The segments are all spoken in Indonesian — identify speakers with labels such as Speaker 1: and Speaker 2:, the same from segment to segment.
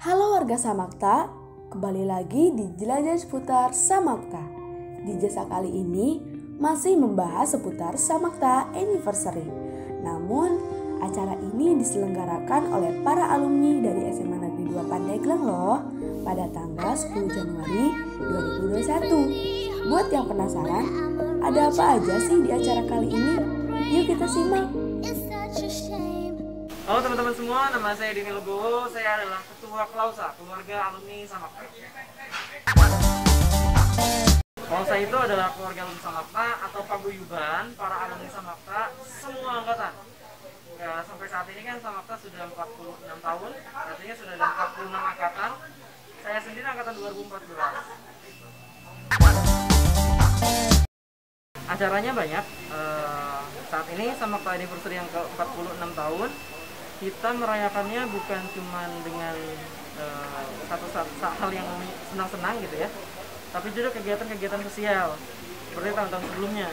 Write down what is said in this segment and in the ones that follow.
Speaker 1: Halo warga Samakta, kembali lagi di Jelajah Seputar Samakta. Di jasa kali ini masih membahas seputar Samakta Anniversary. Namun, acara ini diselenggarakan oleh para alumni dari SMA Negeri 2 Pandeglang loh pada tanggal 10 Januari 2021. Buat yang penasaran, ada apa aja sih di acara kali ini? Yuk kita simak.
Speaker 2: Halo teman-teman semua, nama saya Dini Legowo. Saya adalah Ketua Klausa, keluarga alumni Samakta. Klausa itu adalah keluarga alumni Samakta atau paguyuban para alumni Samakta semua angkatan. Ya, sampai saat ini kan Samakta sudah 46 tahun, artinya sudah ada 46 angkatan. Saya sendiri angkatan 2014. Acaranya banyak. Saat ini Samakta Anniversary yang ke-46 tahun. Kita merayakannya bukan cuma dengan satu hal yang senang-senang gitu ya, tapi juga kegiatan-kegiatan sosial seperti tahun-tahun sebelumnya.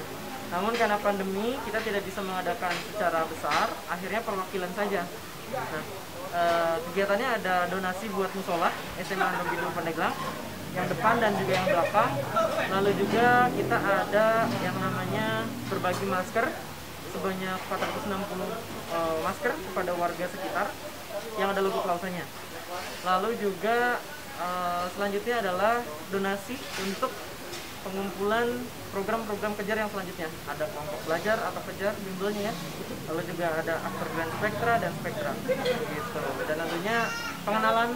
Speaker 2: Namun karena pandemi kita tidak bisa mengadakan secara besar, akhirnya perwakilan saja. Nah, kegiatannya ada donasi buat musola SMA Negeri 2 Pandeglang yang depan dan juga yang belakang. Lalu juga kita ada yang namanya berbagi masker sebanyak 460 masker kepada warga sekitar yang ada logo Klausanya. Lalu juga selanjutnya adalah donasi untuk pengumpulan program-program kejar yang selanjutnya. Ada kelompok belajar atau kejar bimbelnya ya. Lalu juga ada aktor Grand Spektra dan Spektra gitu. Dan tentunya pengenalan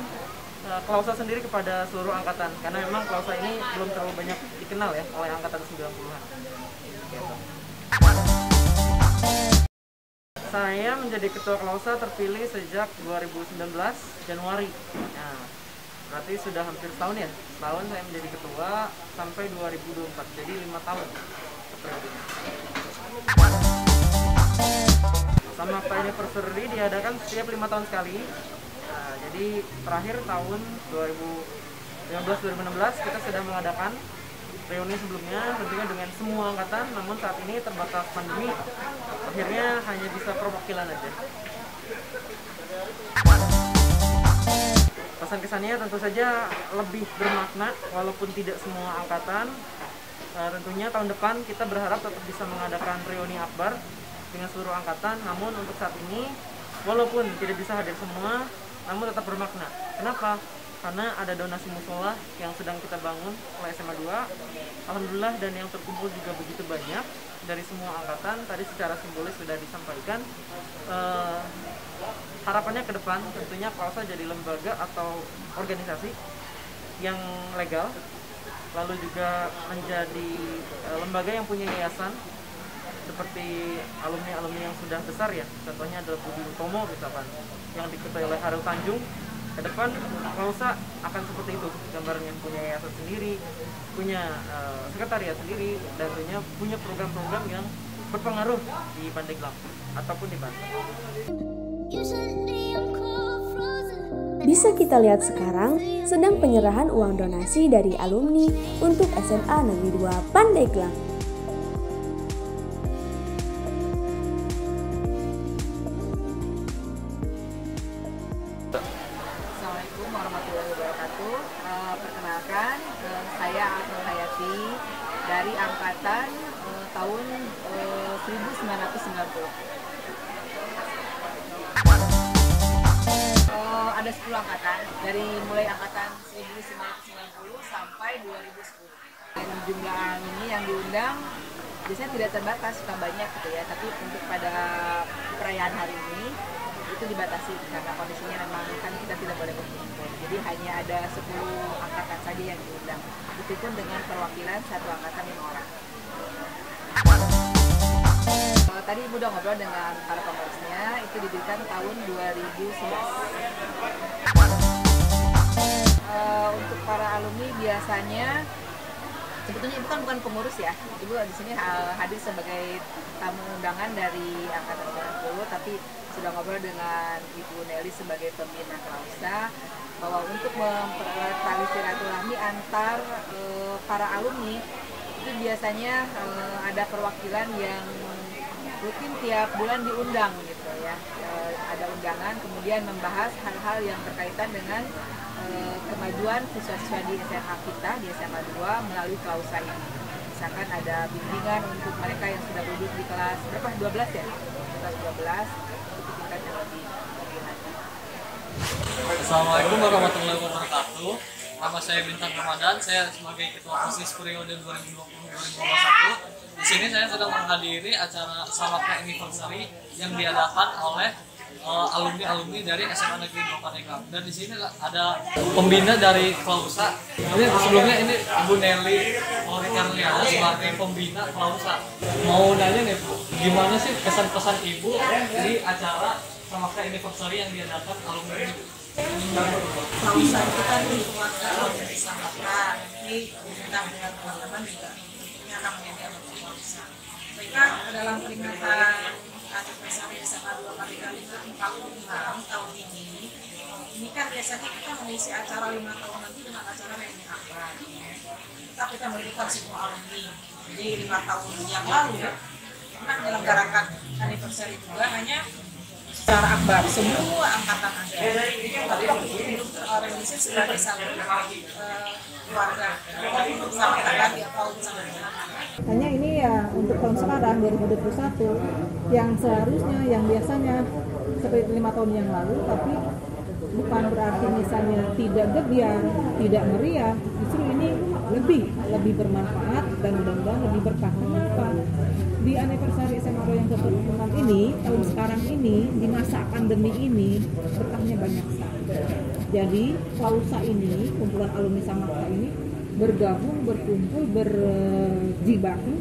Speaker 2: Klausa sendiri kepada seluruh angkatan, karena memang Klausa ini belum terlalu banyak dikenal ya oleh angkatan 90-an gitu. Saya menjadi ketua Klausa terpilih sejak 2019 Januari. Nah, berarti sudah hampir setahun ya. Setahun saya menjadi ketua sampai 2024. Jadi 5 tahun periodenya. Samakta Anniversary diadakan setiap 5 tahun sekali. Nah, jadi terakhir tahun 2015-2016 kita sudah mengadakan reuni sebelumnya tentunya dengan semua angkatan, namun saat ini terbatas pandemi, akhirnya hanya bisa perwakilan aja. Pesan kesannya tentu saja lebih bermakna walaupun tidak semua angkatan. Tentunya tahun depan kita berharap tetap bisa mengadakan reuni akbar dengan seluruh angkatan, namun untuk saat ini walaupun tidak bisa hadir semua, namun tetap bermakna. Kenapa? Karena ada donasi musola yang sedang kita bangun oleh SMA 2. Alhamdulillah, dan yang terkumpul juga begitu banyak dari semua angkatan. Tadi secara simbolis sudah disampaikan. Harapannya ke depan tentunya Klausa jadi lembaga atau organisasi yang legal, lalu juga menjadi lembaga yang punya yayasan seperti alumni-alumni yang sudah besar ya. Contohnya adalah Budi Utomo misalkan, yang diketuai oleh Harul Tanjung. Ke depan Klausa akan seperti itu gambarnya, punya yayasan sendiri, punya sekretariat sendiri, dan tentunya punya program-program yang berpengaruh di Pandeglang ataupun di Banten.
Speaker 1: Bisa kita lihat sekarang sedang penyerahan uang donasi dari alumni untuk SMA Negeri 2 Pandeglang.
Speaker 3: Assalamualaikum warahmatullahi wabarakatuh. Perkenalkan, saya Atul Hayati dari angkatan tahun 1990. Ada 10 angkatan, dari mulai angkatan 1990 sampai 2010. Dan jumlah alumni yang diundang biasanya tidak terbatas, suka banyak gitu ya. Tapi untuk pada perayaan hari ini itu dibatasi karena kondisinya memang kan kita tidak boleh berkumpul. Jadi hanya ada 10 angkatan saja yang diundang. Itu pun dengan perwakilan satu angkatan 5 orang. Tadi Ibu udah ngobrol dengan para pengurusnya, itu didirikan tahun 2011. Untuk para alumni biasanya sebetulnya Ibu kan bukan pengurus ya. Ibu di sini hadir sebagai tamu undangan dari angkatan 90, tapi sudah ngobrol dengan Ibu Nelly sebagai pembina Klausa bahwa untuk mempererat tali silaturahmi antar para alumni itu biasanya ada perwakilan yang rutin tiap bulan diundang gitu ya. Ada undangan, kemudian membahas hal-hal yang berkaitan dengan kemajuan siswa-siswa di SMA kita, di SMA 2 melalui Klausa ini. Misalkan ada bimbingan untuk mereka yang sudah duduk di kelas berapa? 12 ya? Kelas 12 untuk tingkat yang lebih lanjut.
Speaker 4: Assalamualaikum warahmatullahi wabarakatuh. Nama saya Bintang Ramadan, saya sebagai Ketua OSIS periode 2020-2021. Di sini saya sedang menghadiri acara Samakta Anniversary yang diadakan oleh alumni-alumni dari SMA Negeri 2 Pandeglang. Dan di sini ada pembina dari Klausa. Sebelumnya ini Ibu Nelly Karliana sebagai pembina Klausa. Mau nanya nih Bu, gimana sih kesan-pesan Ibu di acara Samakta Anniversary yang diadakan alumni ini?
Speaker 5: Klausa itu kan keluarga alumni Samakta. Jadi kita dengan teman-teman juga ini akan menjadi alumni Klausa. Mereka dalam peringatan anniversary SMA 2 Pandeglang 46 tahun ini. Ini kan biasanya kita mengisi acara 5 tahun nanti dengan acara reuni akbar. Tapi kita melibatkan semua alumni. Jadi 5 tahun yang lalu pernah menyelenggarakan anniversary juga hanya secara akbar, semua angkatan ada. Tapi waktu itu organisasi sebagai satu keluarga sama kakak dia tahun sama.
Speaker 6: Hanya ini ya untuk tahun sekarang 2021 yang seharusnya yang biasanya seperti 5 tahun yang lalu, tapi bukan berarti misalnya tidak gebiar, tidak meriah, justru ini lebih bermanfaat dan mudah-mudahan lebih berkah. Di anniversary SMA 2 yang ke-46 ini, tahun sekarang ini, di masa pandemi ini, berkahnya banyak sekali. Jadi, Klausa ini, kumpulan alumni Samakta ini, bergabung, berkumpul, berjibaku,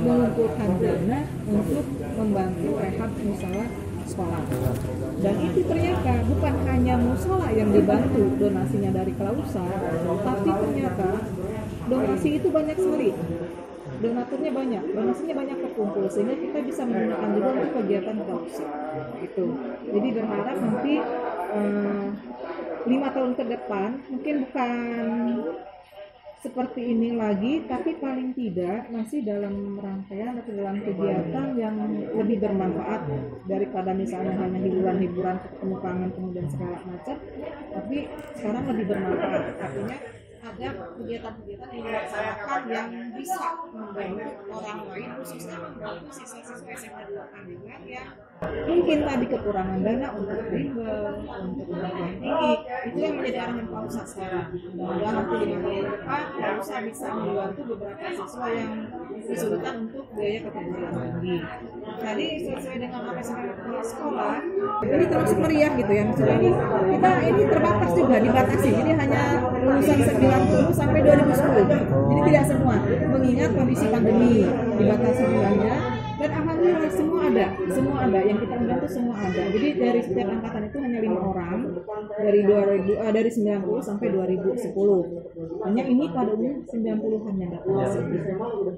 Speaker 6: mengumpulkan dana untuk membantu rehab musola sekolah. Dan itu ternyata bukan hanya musola yang dibantu donasinya dari Klausa, tapi ternyata donasi itu banyak sekali. Donaturnya banyak, donasinya banyak terkumpul sehingga kita bisa menggunakan juga untuk kegiatan Klausa. Itu. Jadi berharap nanti 5 tahun ke depan mungkin bukan seperti ini lagi, tapi paling tidak masih dalam rangkaian atau dalam kegiatan yang lebih bermanfaat daripada misalnya hanya hiburan-hiburan, ketemu kangen kemudian segala macam, tapi sekarang lebih bermanfaat. Artinya ada kegiatan-kegiatan yang dilaksanakan yang bisa membantu orang lain, khususnya membantu siswa-siswa SMA 2 Pandeglang yang mungkin tadi kekurangan dana untuk bimbel, untuk perguruan tinggi. Itu yang menjadi arahan Klausa sekarang. Mudah-mudahan nanti 5 tahun ke depan Klausa bisa membantu beberapa siswa yang kesulitan untuk biaya ke perguruan tinggi. Jadi sesuai dengan apa yang saya sekolah, jadi termasuk meriah gitu ya. Misalnya kita ini terbatas juga, dibatasi. Jadi hanya lulusan 90 sampai 2010. Jadi tidak semua, mengingat kondisi pandemi dibatasi jumlahnya. Dan alhamdulillah semua ada yang kita undang itu semua ada. Jadi dari setiap angkatan itu hanya 5 orang dari 90 sampai 2010. Hanya ini pada umumnya 90-an yang datang.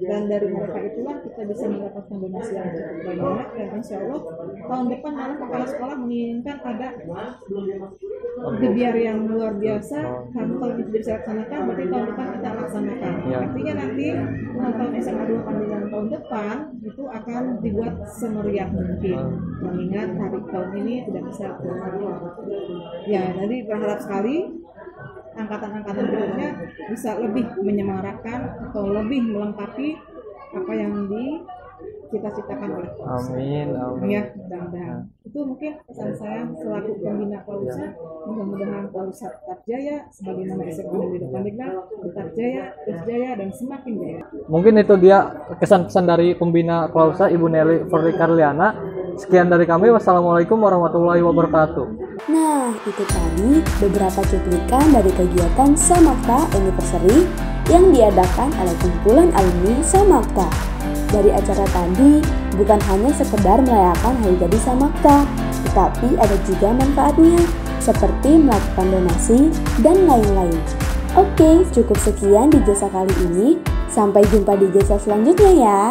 Speaker 6: Dan dari mereka itulah kita bisa mendapatkan donasi yang cukup banyak, dan insya Allah tahun depan malah kepala sekolah menginginkan ada gebiar yang luar biasa. Karena tahun ini tidak bisa laksanakan, berarti tahun depan kita laksanakan. Artinya nanti tahun SMA 2 Pandeglang tahun depan itu akan dibuat semeriah mungkin, mengingat hari tahun ini tidak bisa ya. Jadi berharap sekali angkatan-angkatan berikutnya bisa lebih menyemarakan atau lebih melengkapi apa yang dicita-citakan oleh Klausa.
Speaker 4: Amin.
Speaker 6: Ya, mudah-mudahan. Itu mungkin pesan saya selaku pembina Klausa. Mudah-mudahan Klausa tetap jaya, sebagaimana SMA Negeri 2 Pandeglang tetap jaya, terus jaya, dan semakin jaya.
Speaker 4: Mungkin itu dia kesan-pesan dari pembina Klausa, Ibu Nelly Karliana. Sekian dari kami. Wassalamualaikum warahmatullahi wabarakatuh.
Speaker 1: Nah, itu tadi beberapa cuplikan dari kegiatan Samakta Anniversary yang diadakan oleh kumpulan alumni Samakta. Dari acara tadi, bukan hanya sekedar merayakan hari jadi Samakta, tetapi ada juga manfaatnya, seperti melakukan donasi dan lain-lain. Oke, cukup sekian di jasa kali ini. Sampai jumpa di jasa selanjutnya ya.